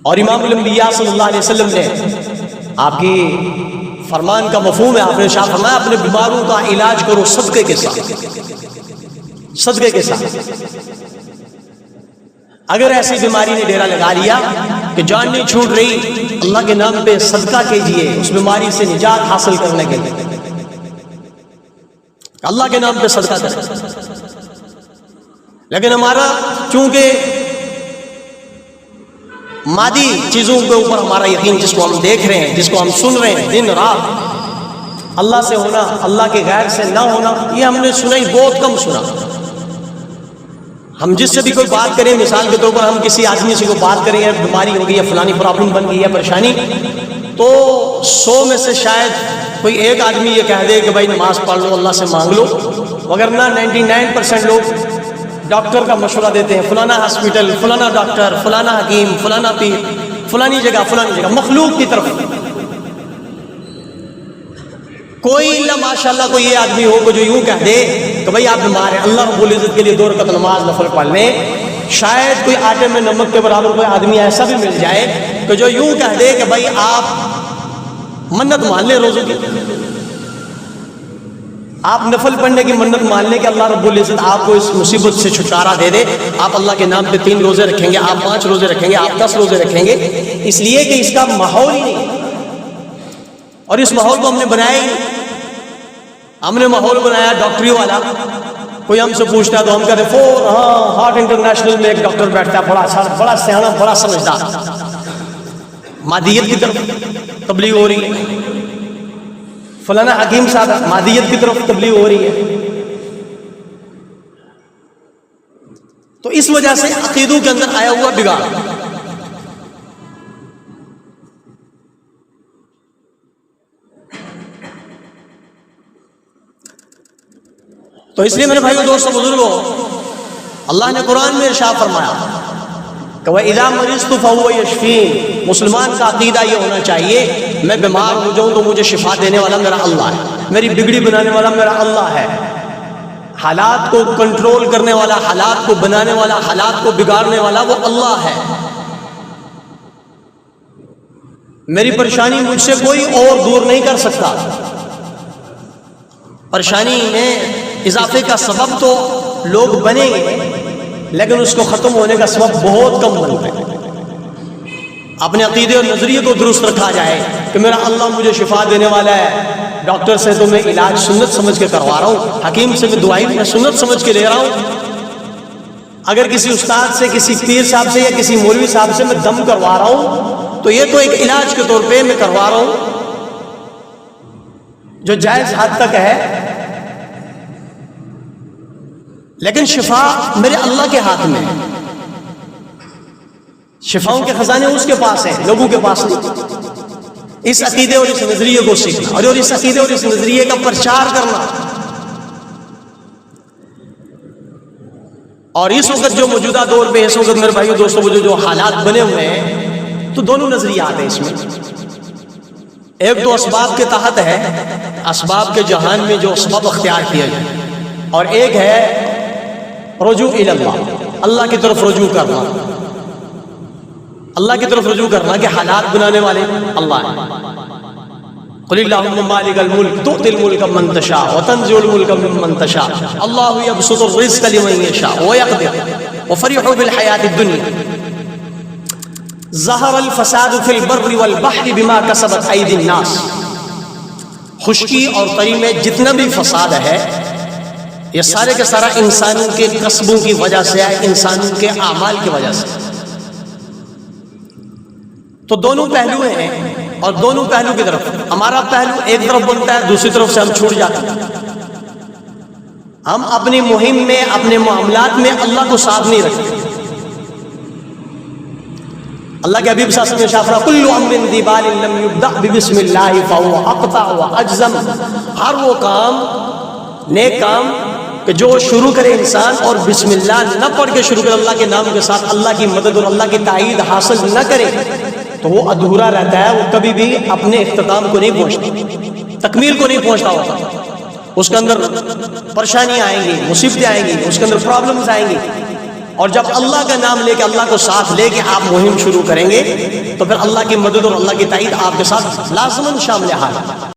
اور امام الانبیاء صلی اللہ علیہ وسلم نے آپ کی فرمان کا مفہوم ہے، آپ نے ارشاد فرمایا اپنے بیماروں کا علاج کرو صدقے کے ساتھ، صدقے کے ساتھ۔ اگر ایسی بیماری نے ڈیرا لگا لیا کہ جان نہیں چھوٹ رہی، اللہ کے نام پہ صدقہ کیجئے اس بیماری سے نجات حاصل کرنے کے لیے، اللہ کے نام پہ صدقہ کریں۔ لیکن ہمارا چونکہ مادی چیزوں کے اوپر ہمارا یقین، جس کو ہم دیکھ رہے ہیں، جس کو ہم سن رہے ہیں دن رات، اللہ سے ہونا، اللہ کے غیر سے نہ ہونا، یہ ہم نے سنا ہی بہت کم سنا۔ ہم جس سے بھی کوئی بات کریں، مثال کے طور پر ہم کسی آدمی سے کوئی بات کریں، بیماری ہو گئی ہے، فلانی پرابلم بن گئی ہے، پریشانی، تو 100 میں سے شاید کوئی ایک آدمی یہ کہہ دے کہ بھائی نماز پڑھ لو، اللہ سے مانگ لو، وگرنہ 99% لوگ ڈاکٹر کا مشورہ دیتے ہیں، فلانا ہاسپٹل، فلانا ڈاکٹر، فلانا حکیم، فلانا پیر، فلانی جگہ، مخلوق کی طرف۔ کوئی اللہ ماشاءاللہ کوئی یہ آدمی ہو کہ جو یوں کہہ دے کہ بھائی آپ بیمار ہیں، اللہ رب العزت کے لیے 2 رکعت نماز نفل پڑھ لیں۔ شاید کوئی آٹے میں نمک کے برابر کوئی آدمی ایسا بھی مل جائے کہ جو یوں کہہ دے کہ بھائی آپ منت مان لیں روزوں کی، آپ نفل پڑھنے کی منت مان لیں کہ اللہ رب العزت آپ کو اس مصیبت سے چھٹکارا دے دے، آپ اللہ کے نام پہ 3 روزے رکھیں گے، آپ 5 روزے رکھیں گے، آپ 10 روزے رکھیں گے، اس لیے کہ اس کا ماحول ہی نہیں، اور اس ماحول کو ہم نے بنایا ہی نہیں۔ ہم نے ماحول بنایا ڈاکٹری والا، کوئی ہم سے پوچھتا ہے تو ہم کہتے ہیں ہاں ہارٹ انٹرنیشنل میں ایک ڈاکٹر بیٹھتا ہے، بڑا سیانا، بڑا سمجھدار۔ مادیت کی طرف تبلیغ ہو رہی ہے، فلانا حکیم صاحب مادیت کی طرف تبلیغ ہو رہی ہے۔ تو اس وجہ سے عقیدوں کے اندر آیا ہوا بگاڑ۔ تو اس لیے میرے بھائیو، دوستو، بزرگوں، اللہ نے قرآن میں ارشاد فرمایا کہ وَإِذَا مَرِضْتُ فَهُوَ يَشْفِينِ۔ مسلمان کا عقیدہ یہ ہونا چاہیے میں بیمار ہو جاؤں تو مجھے شفا دینے والا میرا اللہ ہے، میری بگڑی بنانے والا میرا اللہ ہے، حالات کو کنٹرول کرنے والا، حالات کو بنانے والا، حالات کو بگاڑنے والا وہ اللہ ہے۔ میری پریشانی مجھ سے کوئی اور دور نہیں کر سکتا۔ پریشانی میں اضافے کا سبب تو لوگ بنیں گے، لیکن اس کو ختم ہونے کا سبب بہت کم بنتا ہے۔ اپنے عقیدے اور نظریے کو درست رکھا جائے کہ میرا اللہ مجھے شفا دینے والا ہے، ڈاکٹر سے تو میں علاج سنت سمجھ کے کروا رہا ہوں، حکیم سے میں دعائی میں سنت سمجھ کے لے رہا ہوں، اگر کسی استاد سے، کسی پیر صاحب سے یا کسی مولوی صاحب سے میں دم کروا رہا ہوں تو یہ تو ایک علاج کے طور پہ میں کروا رہا ہوں جو جائز حد تک ہے، لیکن شفا میرے اللہ کے ہاتھ میں ہے۔ شفاؤں کے خزانے اس کے پاس ہیں، لوگوں کے پاس نہیں۔ اس عقیدے اور اس نظریے کو سیکھنا اور اس عقیدے اور اس نظریے کا پرچار کرنا، اور اس وقت جو موجودہ دور پہ اس وقت میرے بھائیو دوستو جو حالات بنے ہوئے ہیں، تو دونوں نظریات ہیں اس میں۔ ایک تو اسباب کے تحت ہے، اسباب کے جہان میں جو اسباب اختیار کیا جائے، اور ایک ہے رجوع الی اللہ، اللہ کی طرف رجوع کرنا، اللہ کی طرف رجوع کرنا کہ حالات بنانے والے اللہ ہیں۔ قل اللہم مالک الملک تؤتی الملک من تشاء وتنزع الملک ممن تشاء اللہ یبسط الرزق لمن یشاء ویقدر وفرحوا بالحیاۃ الدنیا ظہر الفساد فی البر والبحر بما کسبت ایدی الناس۔ خشکی اور تری میں جتنا بھی فساد ہے یہ سارے کے سارا انسانوں کے قصبوں کی وجہ سے ہے، انسانوں کے اعمال کی وجہ سے۔ تو دونوں پہلو ہیں، اور دونوں پہلو کی طرف ہمارا پہلو ایک طرف بنتا ہے، دوسری طرف سے ہم چھوٹ جاتے ہیں۔ ہم اپنی مہم میں، اپنے معاملات میں اللہ کو ساتھ نہیں رکھتے۔ اللہ کے حبیب صلی اللہ علیہ وسلم نے شافرہ کل امر ذی بال لم یبدأ ببسم اللہ فهو اقطع واجزم۔ ہر وہ کام، نیک کام کہ جو شروع کرے انسان اور بسم اللہ نہ پڑھ کے شروع کرے، اللہ کے نام کے ساتھ اللہ کی مدد اور اللہ کی تائید حاصل نہ کرے، تو وہ ادھورا رہتا ہے، وہ کبھی بھی اپنے اختتام کو نہیں پہنچتا، تکمیل کو نہیں پہنچتا ہوتا۔ اس کے اندر پریشانیاں آئیں گی، مصیبتیں آئیں گی، اس کے اندر پرابلمز آئیں گی، اور جب اللہ کا نام لے کے اللہ کو ساتھ لے کے آپ مہم شروع کریں گے تو پھر اللہ کی مدد اور اللہ کی تائید آپ کے ساتھ لازماً شامل حال ہے۔